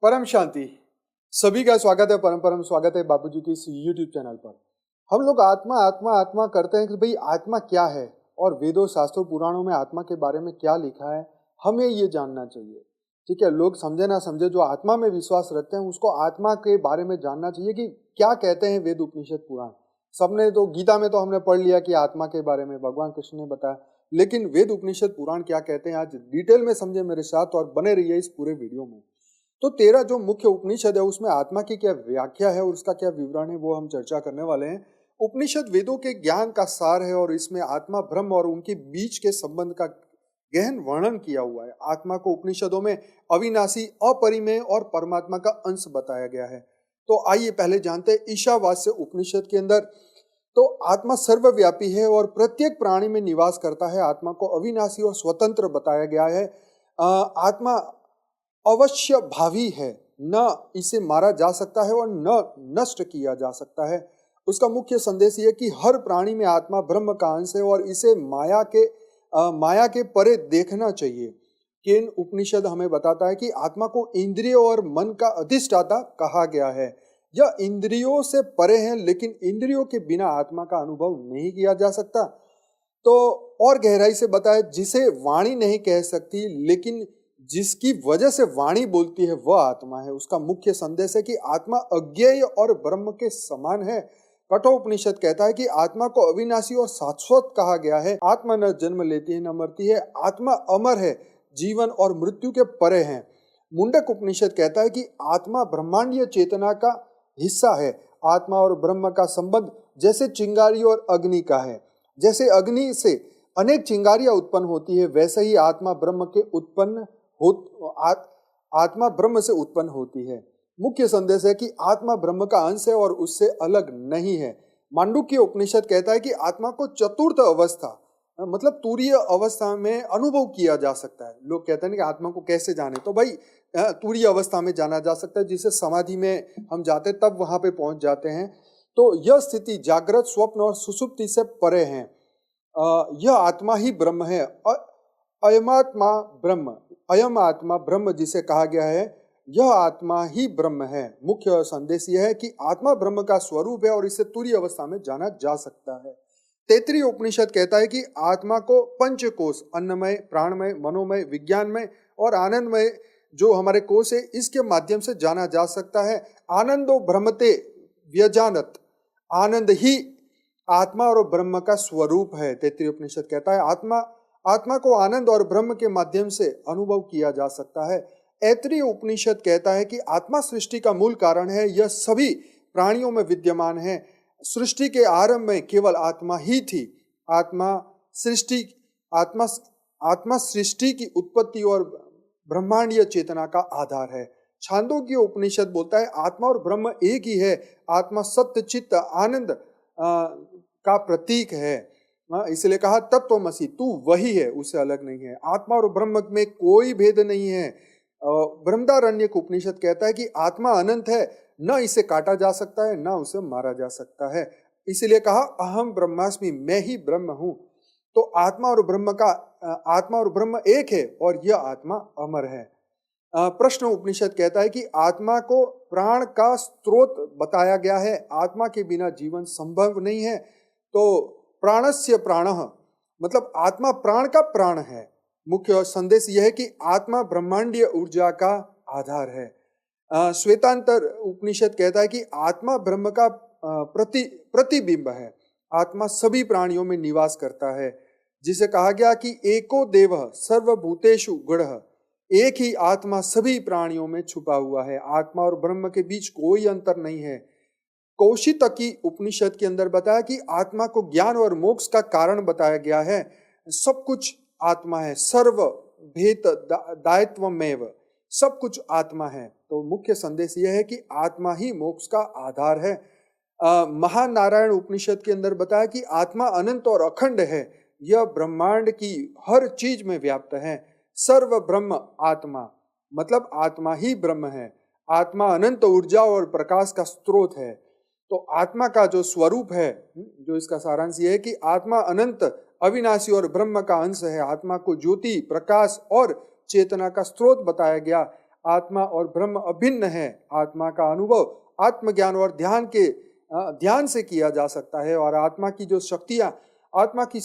परम शांति। सभी का स्वागत है, परम परम स्वागत है बाबूजी की इस YouTube चैनल पर। हम लोग आत्मा आत्मा आत्मा करते हैं कि भाई आत्मा क्या है और वेदों शास्त्रों पुराणों में आत्मा के बारे में क्या लिखा है, हमें ये जानना चाहिए। ठीक है, लोग समझे ना समझे, जो आत्मा में विश्वास रखते हैं उसको आत्मा के बारे में जानना चाहिए कि क्या कहते हैं वेद उपनिषद पुराण। सबने तो गीता में तो हमने पढ़ लिया कि आत्मा के बारे में भगवान कृष्ण ने बताया, लेकिन वेद उपनिषद पुराण क्या कहते हैं आज डिटेल में समझे मेरे साथ और बने रहिए इस पूरे वीडियो में। तो 13 जो मुख्य उपनिषद है उसमें आत्मा की क्या व्याख्या है और उसका क्या विवरण है वो हम चर्चा करने वाले हैं। उपनिषद वेदों के ज्ञान का सार है और इसमें आत्मा ब्रह्म और उनके बीच के संबंध का गहन वर्णन किया हुआ है। आत्मा को उपनिषदों में अविनाशी, अपरिमेय और परमात्मा का अंश बताया गया है। तो आइए पहले जानते हैं ईशावास्य उपनिषद के अंदर तो आत्मा सर्वव्यापी है और प्रत्येक प्राणी में निवास करता है। आत्मा को अविनाशी और स्वतंत्र बताया गया है। आत्मा अवश्य भावी है, न इसे मारा जा सकता है और न नष्ट किया जा सकता है। उसका मुख्य संदेश यह कि हर प्राणी में आत्मा ब्रह्म का अंश है और इसे माया के परे देखना चाहिए। केन उपनिषद हमें बताता है कि आत्मा को इंद्रियों और मन का अधिष्ठाता कहा गया है। यह इंद्रियों से परे है, लेकिन इंद्रियों के बिना आत्मा का अनुभव नहीं किया जा सकता। तो और गहराई से बताया, जिसे वाणी नहीं कह सकती लेकिन जिसकी वजह से वाणी बोलती है वह आत्मा है। उसका मुख्य संदेश है कि आत्मा अज्ञेय और ब्रह्म के समान है। कठोपनिषद कहता है कि आत्मा को अविनाशी और शाश्वत कहा गया है। आत्मा न जन्म लेती है न मरती है, आत्मा अमर है, जीवन और मृत्यु के परे है। मुंडक उपनिषद कहता है कि आत्मा ब्रह्मांडीय चेतना का हिस्सा है। आत्मा और ब्रह्म का संबंध जैसे चिंगारी और अग्नि का है। जैसे अग्नि से अनेक चिंगारियां उत्पन्न होती है, वैसे ही आत्मा आत्मा ब्रह्म से उत्पन्न होती है। मुख्य संदेश है कि आत्मा ब्रह्म का अंश है और उससे अलग नहीं है। मांडुक्य उपनिषद कहता है कि आत्मा को चतुर्थ अवस्था मतलब तुरीय अवस्था में अनुभव किया जा सकता है। लोग कहते हैं कि आत्मा को कैसे जाने, तो भाई तुरीय अवस्था में जाना जा सकता है, जिसे समाधि में हम जाते हैं तब वहां पे पहुंच जाते हैं। तो यह स्थिति जागृत, स्वप्न और सुषुप्ति से परे है। यह आत्मा ही ब्रह्म है। अयम आत्मा ब्रह्म जिसे कहा गया है, यह आत्मा ही ब्रह्म है। मुख्य संदेश यह है कि आत्मा ब्रह्म का स्वरूप है और इसे तुरीय अवस्था में जाना जा सकता है। तैत्तिरीय उपनिषद कहता है कि आत्मा को पंचकोश, अन्नमय, प्राणमय, मनोमय, विज्ञानमय और आनंदमय जो हमारे कोश है, इसके माध्यम से जाना जा सकता है। आनंदो ब्रह्मते व्यजानत, आनंद ही आत्मा और ब्रह्म का स्वरूप है। तैत्तिरीय उपनिषद कहता है आत्मा को आनंद और ब्रह्म के माध्यम से अनुभव किया जा सकता है। ऐतरेय उपनिषद कहता है कि आत्मा सृष्टि का मूल कारण है। यह सभी प्राणियों में विद्यमान है। सृष्टि के आरंभ में केवल आत्मा ही थी। आत्मा सृष्टि की उत्पत्ति और ब्रह्मांडीय चेतना का आधार है। छांदोग्य उपनिषद बोलता है आत्मा और ब्रह्म एक ही है। आत्मा सत्य, चित्त, आनंद का प्रतीक है। इसलिए कहा तत्वमसि, तू वही है, उससे अलग नहीं है। आत्मा और ब्रह्म में कोई भेद नहीं है। बृहदारण्यक उपनिषद कहता है कि आत्मा अनंत है, न इसे काटा जा सकता है न उसे मारा जा सकता है। इसलिए कहा अहम ब्रह्मास्मि, मैं ही ब्रह्म हूं। तो आत्मा और ब्रह्म एक है और यह आत्मा अमर है। प्रश्न उपनिषद कहता है कि आत्मा को प्राण का स्रोत बताया गया है। आत्मा के बिना जीवन संभव नहीं है। तो प्राणस्य प्राणः मतलब आत्मा प्राण का प्राण है। मुख्य संदेश यह है कि आत्मा ब्रह्मांडीय ऊर्जा का आधार है। श्वेतांतर उपनिषद कहता है कि आत्मा ब्रह्म का प्रतिबिंब है। आत्मा सभी प्राणियों में निवास करता है, जिसे कहा गया कि एको देवः सर्वभूतेषु गूढ़ः, एक ही आत्मा सभी प्राणियों में छुपा हुआ है। आत्मा और ब्रह्म के बीच कोई अंतर नहीं है। कौशितकी उपनिषद के अंदर बताया कि आत्मा को ज्ञान और मोक्ष का कारण बताया गया है। सब कुछ आत्मा है, सर्व भेद दायित्वमेव, सब कुछ आत्मा है। तो मुख्य संदेश यह है कि आत्मा ही मोक्ष का आधार है। महानारायण उपनिषद के अंदर बताया कि आत्मा अनंत और अखंड है। यह ब्रह्मांड की हर चीज में व्याप्त है। सर्व ब्रह्म आत्मा मतलब आत्मा ही ब्रह्म है। आत्मा अनंत ऊर्जा और प्रकाश का स्रोत है। तो आत्मा का जो स्वरूप है, जो इसका सारांश ये है कि आत्मा अनंत, अविनाशी और ब्रह्म का अंश है। आत्मा को ज्योति, प्रकाश और चेतना का स्रोत बताया गया। आत्मा और ब्रह्म अभिन्न है। आत्मा का अनुभव आत्मज्ञान और ध्यान से किया जा सकता है। और आत्मा की जो शक्तियां, आत्मा की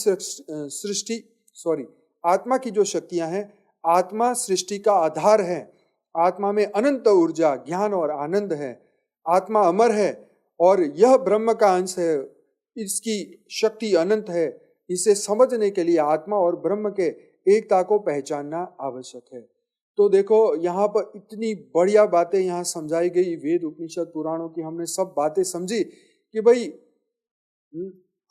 आत्मा की जो शक्तियां हैं, आत्मा सृष्टि का आधार है। आत्मा में अनंत ऊर्जा, ज्ञान और आनंद है। आत्मा अमर है और यह ब्रह्म का अंश है। इसकी शक्ति अनंत है। इसे समझने के लिए आत्मा और ब्रह्म के एकता को पहचानना आवश्यक है। तो देखो, यहाँ पर इतनी बढ़िया बातें यहाँ समझाई गई, वेद उपनिषद पुराणों की हमने सब बातें समझी कि भाई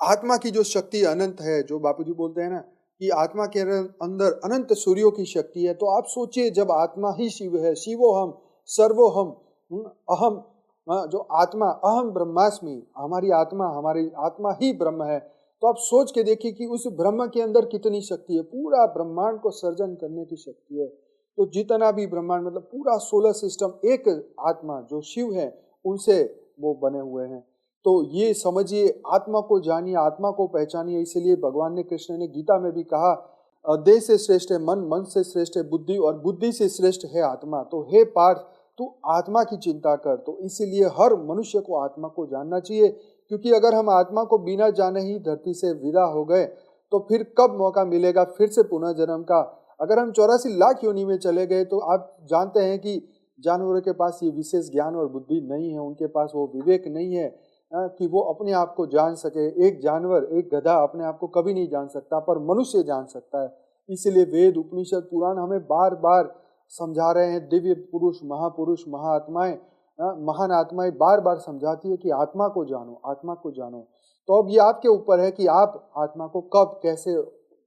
आत्मा की जो शक्ति अनंत है, जो बापूजी बोलते हैं ना कि आत्मा के अंदर अनंत सूर्यों की शक्ति है। तो आप सोचिए, जब आत्मा ही शिव है, शिवो हम सर्वो हम, अहम, जो आत्मा, अहम ब्रह्मास्मि, हमारी आत्मा ही ब्रह्म है। तो आप सोच के देखिए कि उस ब्रह्म के अंदर कितनी शक्ति है। पूरा ब्रह्मांड को सर्जन करने की शक्ति है। तो जितना भी ब्रह्मांड, मतलब पूरा सोलर सिस्टम, एक आत्मा जो शिव है उनसे वो बने हुए हैं। तो ये समझिए, आत्मा को जानिए, आत्मा को पहचानिए। इसलिए भगवान ने, कृष्ण ने गीता में भी कहा, देह से श्रेष्ठ है मन, मन से श्रेष्ठ है बुद्धि और बुद्धि से श्रेष्ठ है आत्मा। तो हे पार्थ, तू आत्मा की चिंता कर। तो इसीलिए हर मनुष्य को आत्मा को जानना चाहिए, क्योंकि अगर हम आत्मा को बिना जाने ही धरती से विदा हो गए तो फिर कब मौका मिलेगा फिर से पुनः जन्म का। अगर हम 84 लाख योनि में चले गए तो आप जानते हैं कि जानवरों के पास ये विशेष ज्ञान और बुद्धि नहीं है, उनके पास वो विवेक नहीं है कि वो अपने आप को जान सके। एक जानवर, एक गधा अपने आप को कभी नहीं जान सकता, पर मनुष्य जान सकता है। इसलिए वेद उपनिषद पुराण हमें बार बार समझा रहे हैं। दिव्य पुरुष, महापुरुष, महात्माएं, महान आत्माएं बार बार समझाती है कि आत्मा को जानो, आत्मा को जानो। तो अब ये आपके ऊपर है कि आप आत्मा को कब, कैसे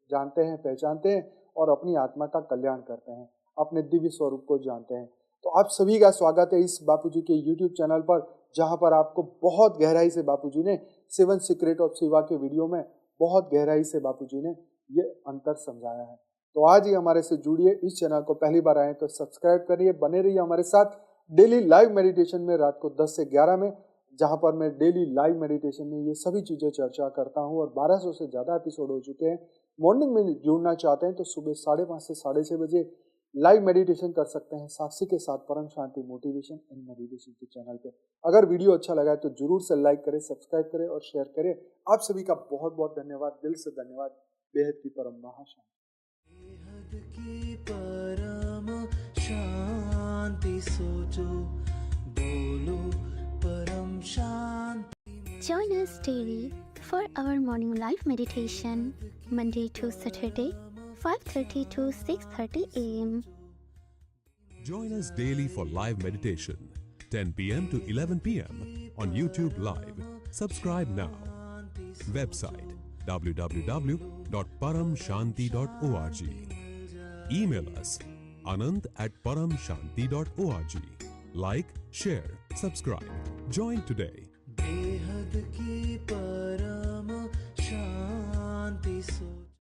जानते हैं, पहचानते हैं और अपनी आत्मा का कल्याण करते हैं, अपने दिव्य स्वरूप को जानते हैं। तो आप सभी का स्वागत है इस बापूजी के YouTube चैनल पर, जहां पर आपको बहुत गहराई से बापूजी ने 7 सीक्रेट ऑफ शिवा के वीडियो में बहुत गहराई से बापूजी ने ये अंतर समझाया है। तो आज ही हमारे से जुड़िए। इस चैनल को पहली बार आए तो सब्सक्राइब करिए, बने रहिए हमारे साथ डेली लाइव मेडिटेशन में रात को 10 से 11 में, जहां पर मैं डेली लाइव मेडिटेशन में ये सभी चीजें चर्चा करता हूं। और 1200 से ज्यादा एपिसोड हो चुके हैं। मॉर्निंग में जुड़ना चाहते हैं तो सुबह 5:30 से 6:30 बजे लाइव मेडिटेशन कर सकते हैं साक्षी के साथ, परम शांति मोटिवेशन एंड मेडिटेशन के चैनल पे। अगर वीडियो अच्छा लगा है तो जरूर से लाइक करें, सब्सक्राइब करें और शेयर करें। आप सभी का बहुत बहुत धन्यवाद, दिल से धन्यवाद। बेहद की परम महाशांति सोचो, बोलो परम शांति। Join us daily for our morning live meditation, Monday to Saturday, 5:30 to 6:30 a.m. Join us daily for live meditation, 10 p.m. to 11 p.m. on YouTube Live. Subscribe now. Website www.paramshanti.org. Email us anant@paramshanti.org. Like, share, subscribe. Join today. बेहद की परम शांति सो